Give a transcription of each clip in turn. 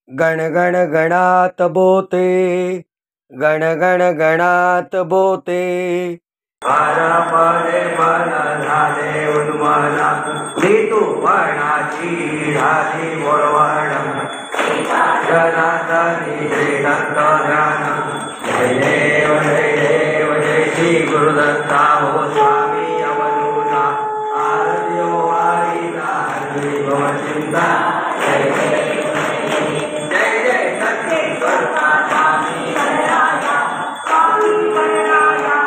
गण गण गणात बोते, गण गण गणात बोते। पदे मन झाले उन्मला, ऋतू वर्णाची झाली बोलवण। जनार्दनी श्री दत्त ध्यान, जय देव जय देव जय श्री गुरुदत्ता हो स्वामी अवधूता। आरत्यो वारीता हरी भव चिंता, जय जय जय सच्चेश्वर स्वामी गणराया, स्वामी गणराया।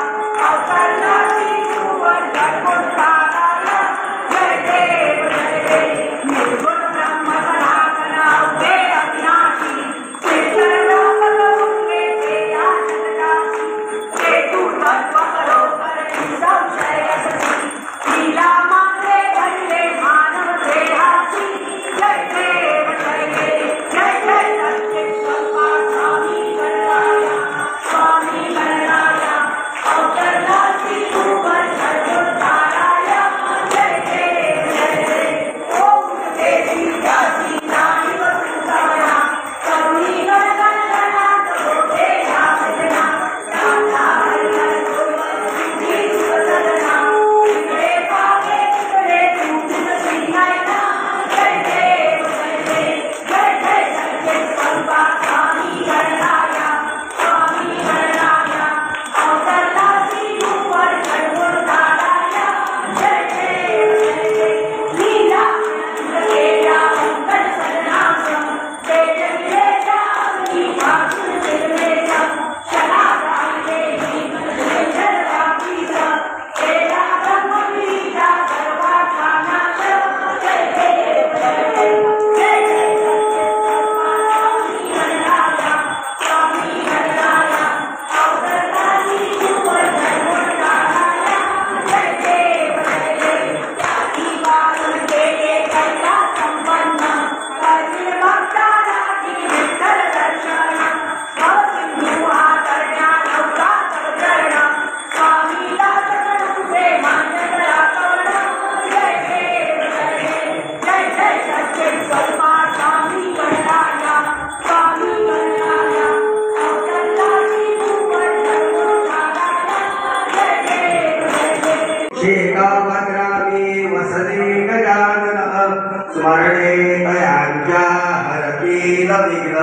स्मरणे तयांच्या हरतील विघ्न,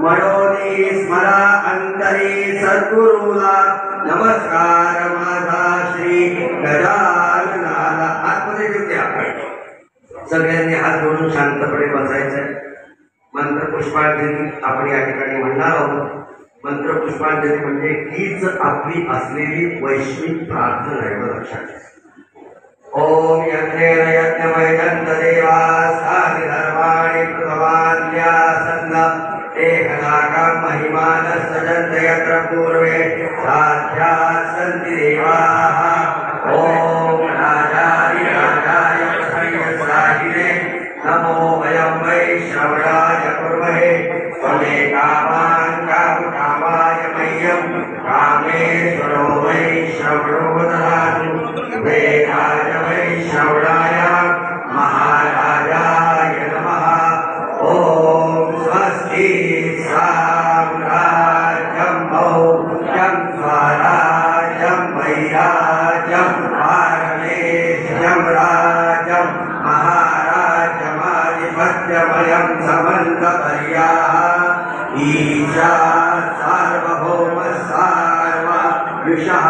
मनोनी स्मरा अंतरी सद्गुरूला। नमस्कार माझा श्री गजाननाला। आतमध्ये घेऊया आपण सगळ्यांनी हात जोडून शांतपणे बसायचंय। मंत्र पुष्पांजली आपण या ठिकाणी म्हणणार आहोत। मंत्र पुष्पांजली म्हणजे हीच आपली असलेली वैश्विक प्रार्थना आहे, लक्षात घ्या। ओम यज्ञेन यज्ञमयजन्त देवास्तानि धर्माणि प्रथमान्यासन्न, एकनाकं महिमानस्सजन्त यत्र पूर्वे साध्याः सन्ति देवाः। ओम राजाधिराजाय प्रसह्यसाहिने नमो वयं वै श्रवणाय कुर्महे। त्वमेकामान् कामकामाय मह्यं कामेश्वरो वै श्रवणो ददातु। वेदाय वै श्रवणाय महाराजाय नमः। ओम स्वस्ति साम्राज्यं मौर्यं स्वराज्यं वैराज्यं पारमेश्वरं राज्यं महाराजमाधिपत्यमयं समन्तपर्याः। ईशा सार्वभौम सार्व विषः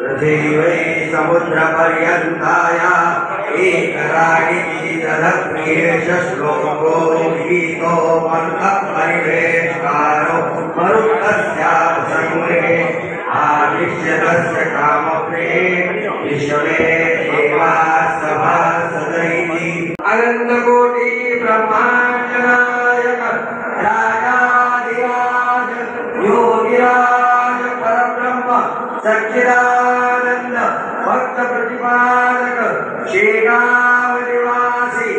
पृथिवी समुद्रपर्यन्ताय एकराणि तदप्रियेष श्लोको गीतो मन्त्रपरिवेष्टारो मरुतस्यापसंग्रे आदिश्यतस्य कामप्रिये विश्वे देवा सभासदैति। अनन्तकोटि ब्रह्माण्ड नायक राजाधिराज योगिराज परब्रह्म सच्चिदानंद भक्त प्रतिपादक शेगाव निवासी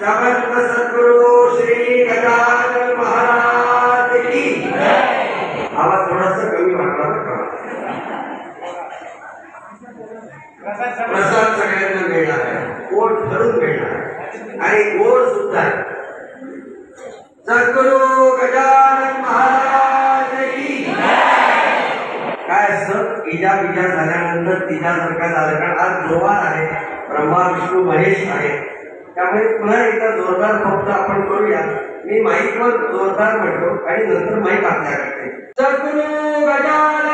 समर्थ सद्गुरु श्री गजानन महाराज की। आवाज थोडासा कमी वाटला बरं। प्रसाद सगळ्यांना मिळणार आहे, गोड ठरून मिळणार आहे आणि गोड सुद्धा आहे। इजा बिजा झाल्यानंतर तिच्यासारखा झालं, कारण आज जोरदार आहे, ब्रह्मा विष्णू महेश आहे. त्यामुळे पुन्हा एकदा जोरदार फक्त आपण करूया. मी माईकवर जोरदार म्हणतो आणि नंतर माईक आपल्याकडे. सद्गुरु गजानन